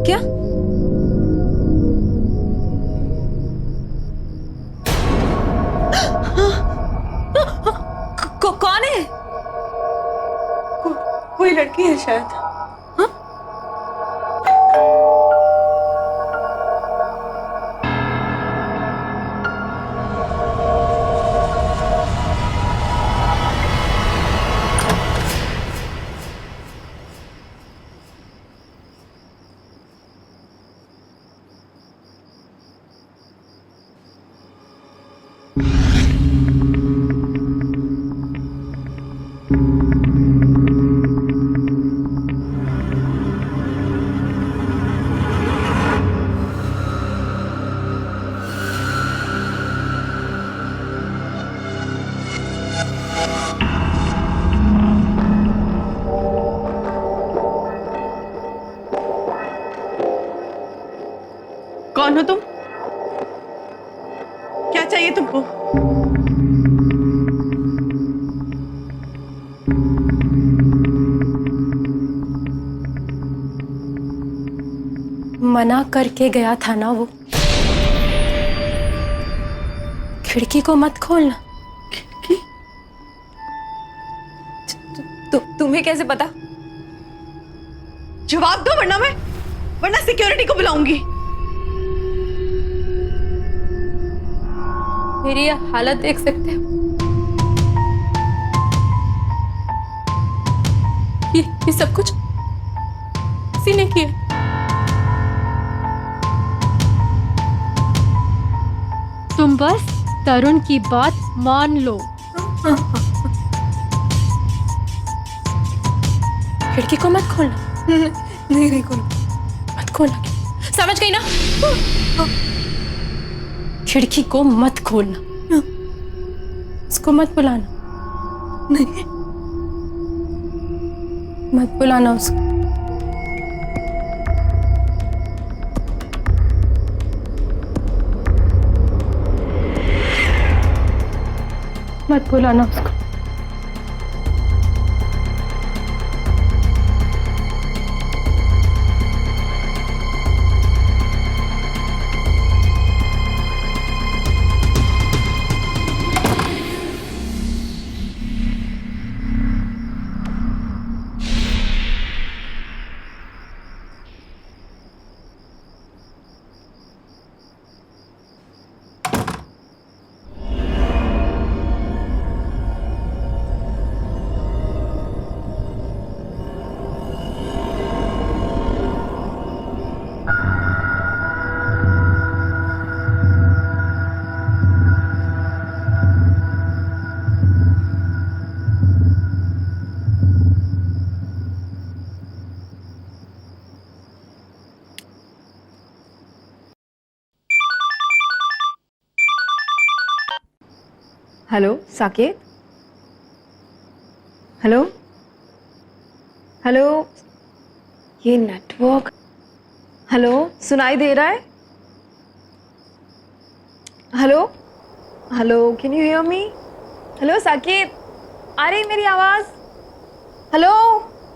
क्या? कौन है? कोई लड़की है शायद। कौन हो तुम? क्या चाहिए तुमको? मना करके गया था ना वो, खिड़की को मत खोलना। खिड़की? तुम्हें कैसे पता? जवाब दो, वरना सिक्योरिटी को बुलाऊंगी। मेरी ये हालत देख सकते हो? ये सब कुछ किसी ने किया। तुम बस तरुण की बात मान लो। खिड़की को मत खोलना। नहीं खोलना, मत खोलना। समझ गई ना? खिड़की को मत खोलना। उसको मत बुलाना। नहीं, मत बुलाना उसको। मत बुलाना उसको। हेलो साकेत। हेलो। हेलो, ये नेटवर्क, हेलो सुनाई दे रहा है? Hello hello, can you hear me? Hello Saqib, आ रही मेरी आवाज? Hello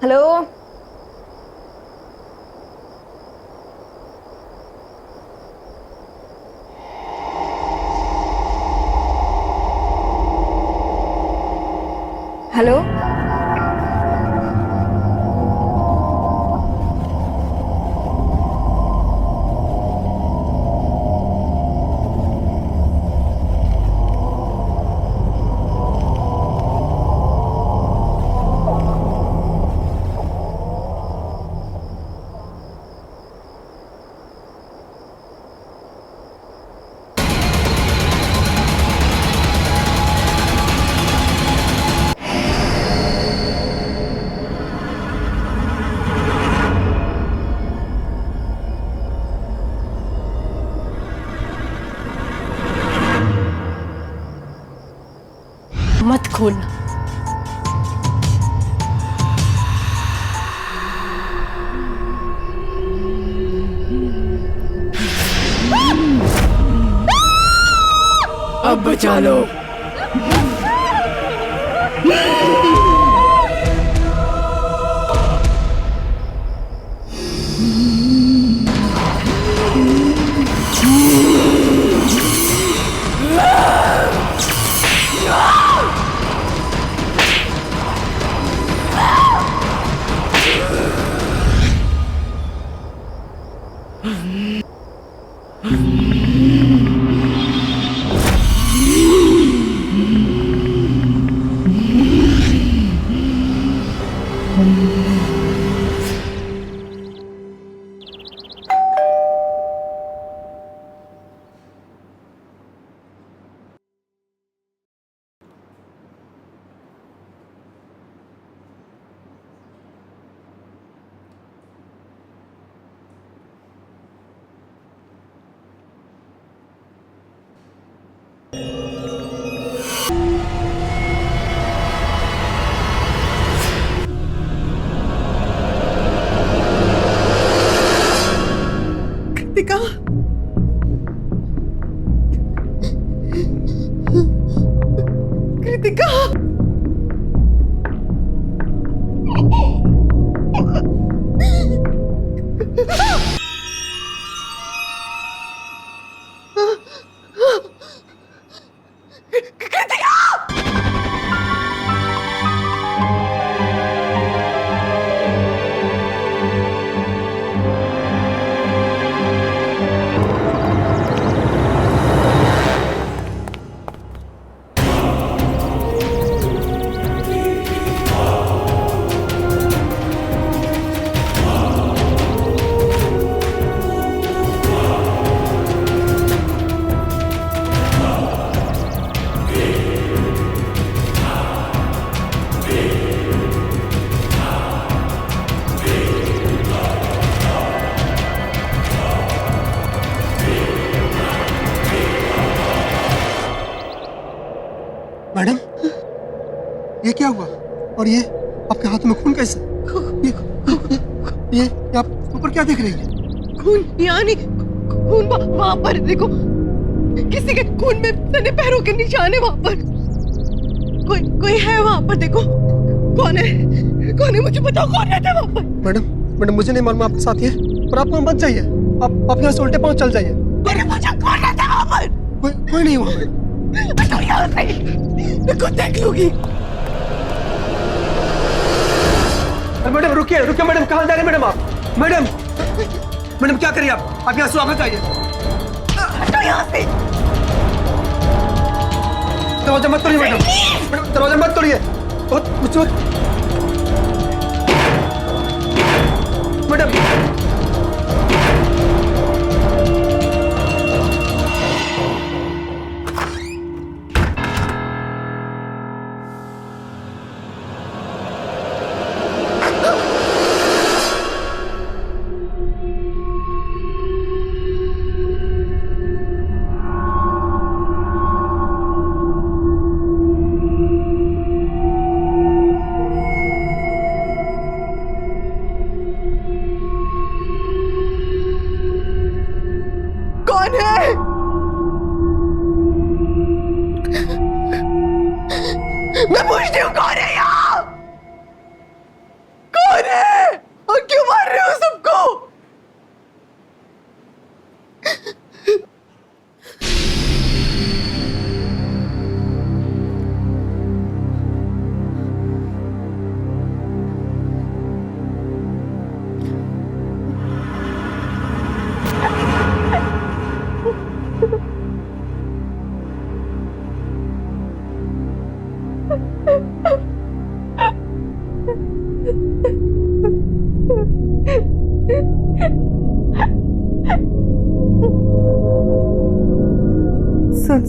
hello. हेलो मत खोलना। अब बचा लो। कृतिका, कृतिका, मैडम, ये क्या हुआ? और ये आपके हाथ में खून कैसे? ये आप ऊपर क्या देख रही है? खून यहाँ नहीं, खून वहाँ पर देखो, किसी के खून में सने पैरों के निशान है वहाँ पर। कोई है वहाँ पर, देखो कौन है? कौन है मुझे बताओ, कौन रहता है वहाँ पर? मैडम मुझे नहीं मालूम आपके साथ ये, पर आप वहाँ मत जाइए। आप यहाँ से उल्टे पाँव चल जाइए। मैंने पूछा कौन रहता है वहाँ पर? कोई नहीं वहाँ मैडम। हटो यहाँ से, मैं खुद देख लूंगी। मैडम रुकिए मैडम, कहाँ जा रहे हैं मैडम आप? मैडम क्या करिए आप यहाँ से वापस आइए। हटो यहाँ से। दरवाजा मत तोड़िए मैडम, दरवाजा मत तोड़िए। मैडम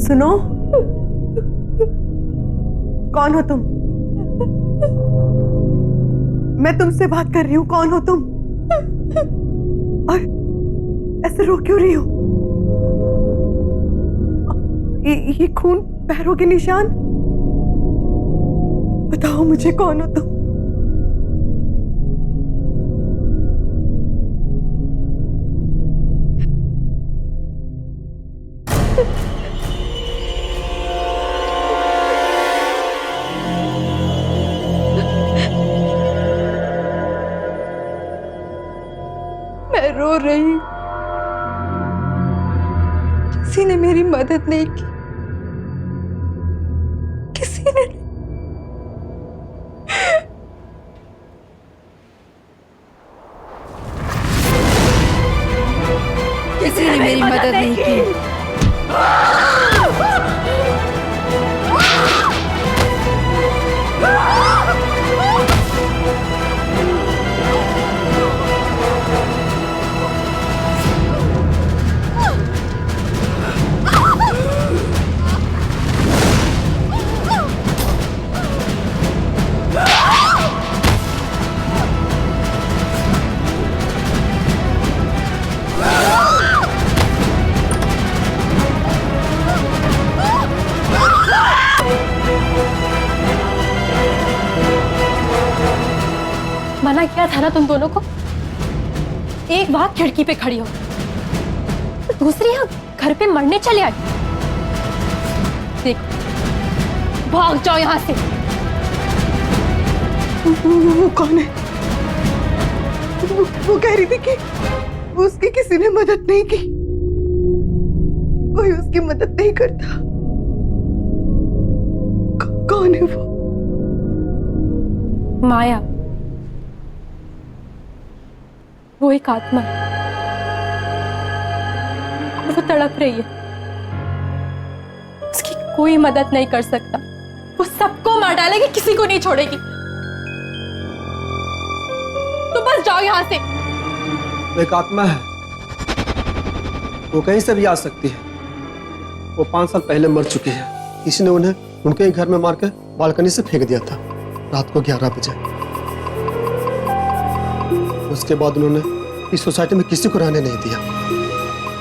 सुनो, कौन हो तुम? मैं तुमसे बात कर रही हूँ, कौन हो तुम? और ऐसे रो क्यों रही हो? ये खून, पैरों के निशान, बताओ मुझे कौन हो तुम? मैं रो रही हूं। किसी ने मेरी मदद नहीं की, किसी ने मेरी मदद नहीं की। मना किया था ना तुम दोनों को। एक बार खिड़की पे खड़ी हो, दूसरी यहाँ घर पे मरने चले आए। देखो, भाग जाओ यहाँ से। वो कौन है? वो कह रही थी कि उसकी किसी ने मदद नहीं की, कोई उसकी मदद नहीं करता। कौन है वो? माया, वो एक आत्मा है, वो तड़प रही है। उसकी कोई मदद नहीं कर सकता। वो सबको मार डालेगी, किसी को नहीं छोड़ेगी। तो बस जाओ यहाँ से। एक आत्मा है, वो कहीं से भी आ सकती है। वो 5 साल पहले मर चुकी है। किसी ने उन्हें उनके ही घर में मार के बालकनी से फेंक दिया था, रात को 11 बजे। उसके बाद उन्होंने इस सोसाइटी में किसी को रहने नहीं दिया।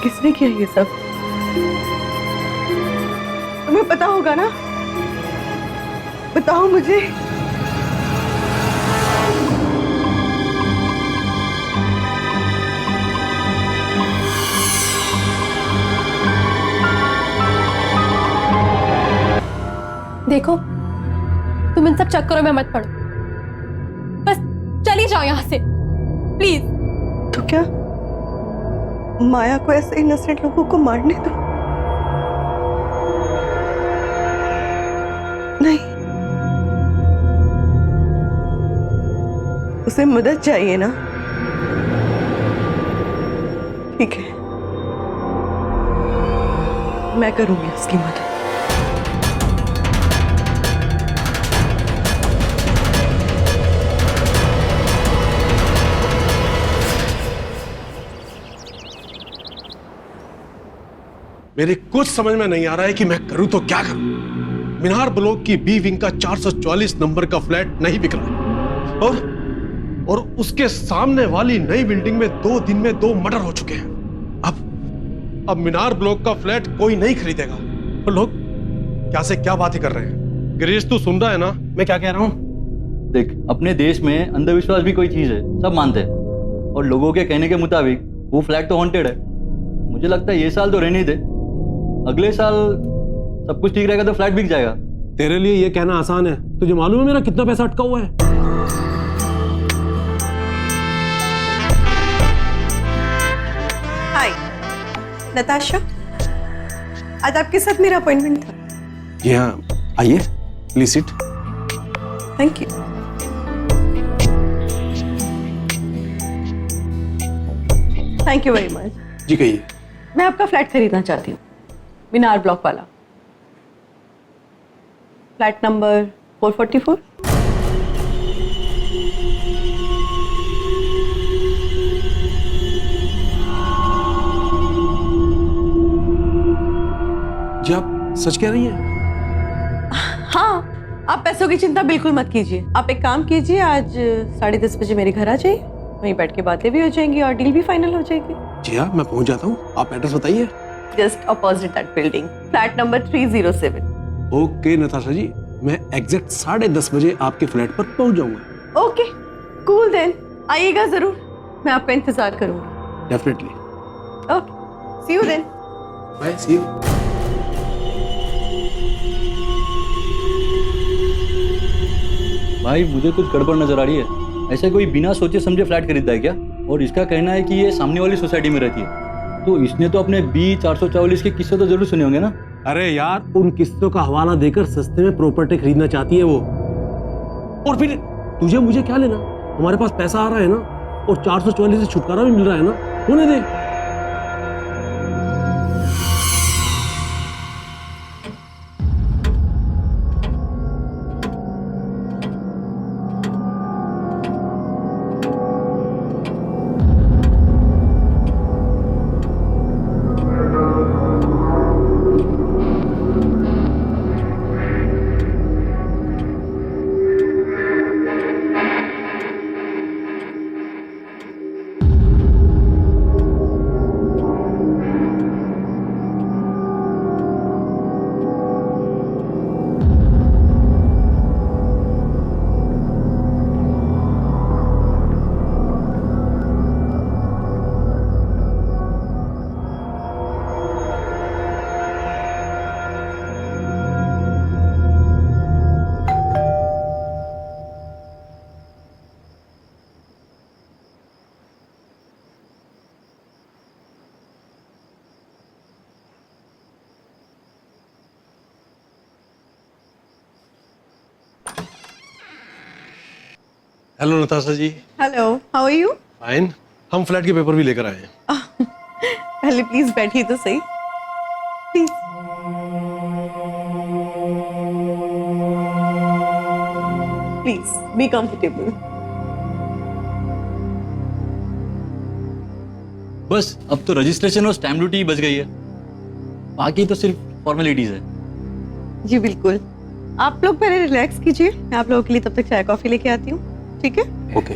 किसने किया ये सब? तुम्हें पता होगा ना, बताओ मुझे। देखो, तुम इन सब चक्करों में मत पड़ो, बस चली जाओ यहाँ से प्लीज। तो क्या माया को ऐसे इनोसेंट लोगों को मारने दो? नहीं, उसे मदद चाहिए ना। ठीक है, मैं करूंगी उसकी मदद। मेरे कुछ समझ में नहीं आ रहा है कि मैं करूं तो क्या करूं। मीनार ब्लॉक की बी विंग का 444 नंबर का फ्लैट नहीं बिक रहा है और उसके सामने वाली नई बिल्डिंग में 2 दिन में 2 मर्डर हो चुके हैं। अब मीनार ब्लॉक का फ्लैट कोई नहीं खरीदेगा। और लोग क्या से क्या बातें कर रहे हैं। गिरीश, तू सुन रहा है ना मैं क्या कह रहा हूं? देख, अपने देश में अंधविश्वास भी कोई चीज है, सब मानते हैं। और लोगों के कहने के मुताबिक वो फ्लैट तो हॉन्टेड है। मुझे लगता है ये साल तो रहने दे, अगले साल सब कुछ ठीक रहेगा तो फ्लैट बिक जाएगा। तेरे लिए ये कहना आसान है, तुझे मालूम है मेरा कितना पैसा अटका हुआ है? हाय नताशा, आज आपके साथ मेरा अपॉइंटमेंट था। यहाँ आइए, please sit. Thank you. Thank you very much. जी कहिए। मैं आपका फ्लैट खरीदना चाहती हूँ, मीनार ब्लॉक वाला, फ्लैट नंबर 444। जी आप सच कह रही है? हाँ, आप पैसों की चिंता बिल्कुल मत कीजिए। आप एक काम कीजिए, आज 10:30 बजे मेरे घर आ जाइए, वहीं बैठ के बातें भी हो जाएंगी और डील भी फाइनल हो जाएगी। जी हाँ, मैं पहुंच जाता हूँ। आप एड्रेस बताइए। Just opposite that building, flat number 307। Okay Natasha ji, मैं एग्जैक्ट 10:30 बजे आपके फ्लैट पर पहुंच जाऊंगा। ओके, कूल देन, आइएगा जरूर, मैं आपका इंतजार करूंगी। Definitely. Okay, see you then. Bye, see you. भाई मुझे कुछ गड़बड़ नजर आ रही है। ऐसे कोई बिना सोचे समझे फ्लैट खरीदता है क्या? और इसका कहना है कि ये सामने वाली सोसाइटी में रहती है, तो इसने तो अपने B444 के किस्से तो जरूर सुने होंगे ना? अरे यार, उन किस्तों का हवाला देकर सस्ते में प्रॉपर्टी खरीदना चाहती है वो। और फिर तुझे मुझे क्या लेना? हमारे पास पैसा आ रहा है ना, और 444 से छुटकारा भी मिल रहा है ना, होने दे। Hello Natasha ji. Hello, how are you? Fine. हम फ्लैट के पेपर भी लेकर आए हैं। पहले प्लीज बैठिए तो सही, प्लीज। Please be comfortable. बस अब तो रजिस्ट्रेशन और स्टैम्प ड्यूटी ही बच गई है, बाकी तो सिर्फ फॉर्मेलिटीज है। जी बिल्कुल, आप लोग पहले रिलैक्स कीजिए, मैं आप लोगों के लिए तब तक चाय कॉफी लेके आती हूँ, ठीक है? ओके।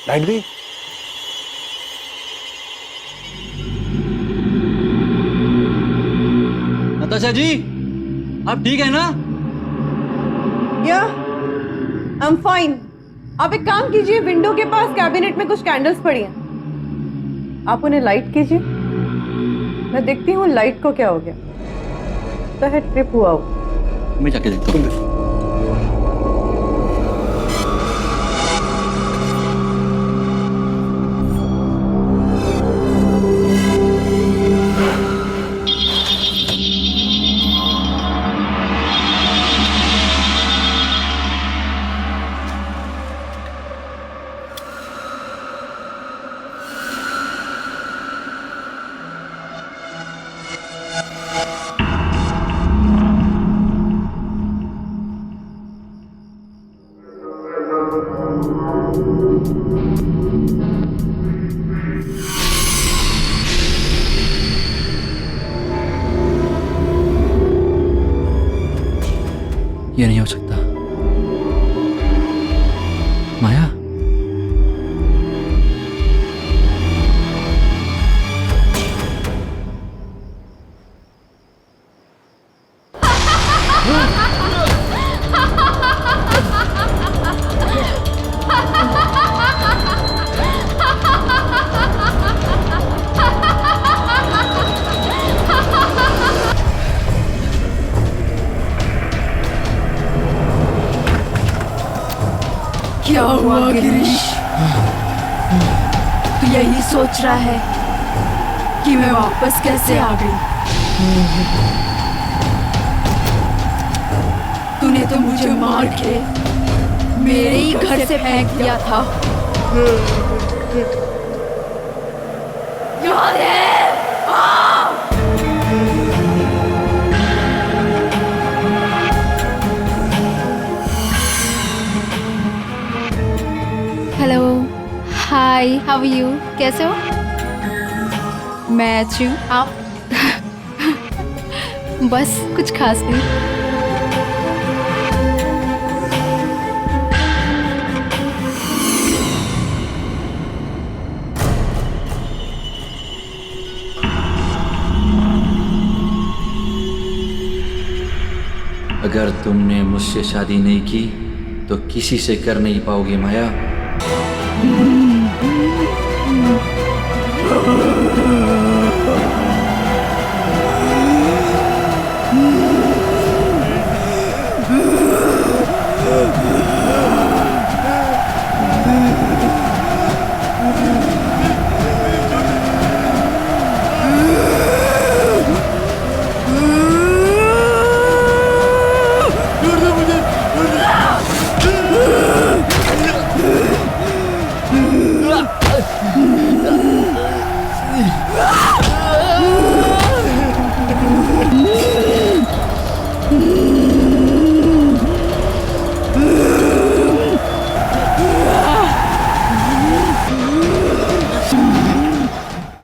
लाइट गई? नताशा जी, आप ठीक है ना? या आई एम फाइन। आप एक काम कीजिए, विंडो के पास कैबिनेट में कुछ कैंडल्स पड़ी हैं, आप उन्हें लाइट कीजिए, मैं देखती हूँ लाइट को क्या हो गया। तो है ट्रिप हुआ हो। मैं जाके देखता हूँ। ये नहीं हो सकता। माया, क्या हुआ गिरीश? तू यही सोच रहा है कि मैं वापस कैसे आ गई? तूने तो मुझे मार के मेरे ही घर से फेंक दिया था, याद है? Hello, hi, how are you? कैसे हो? मैं अच्छी हूँ, आप? बस कुछ खास नहीं। अगर तुमने मुझसे शादी नहीं की तो किसी से कर नहीं पाओगे माया।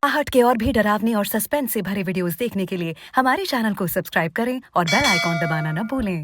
आहट के और भी डरावनी और सस्पेंस से भरे वीडियोस देखने के लिए हमारे चैनल को सब्सक्राइब करें और बेल आइकॉन दबाना न भूलें।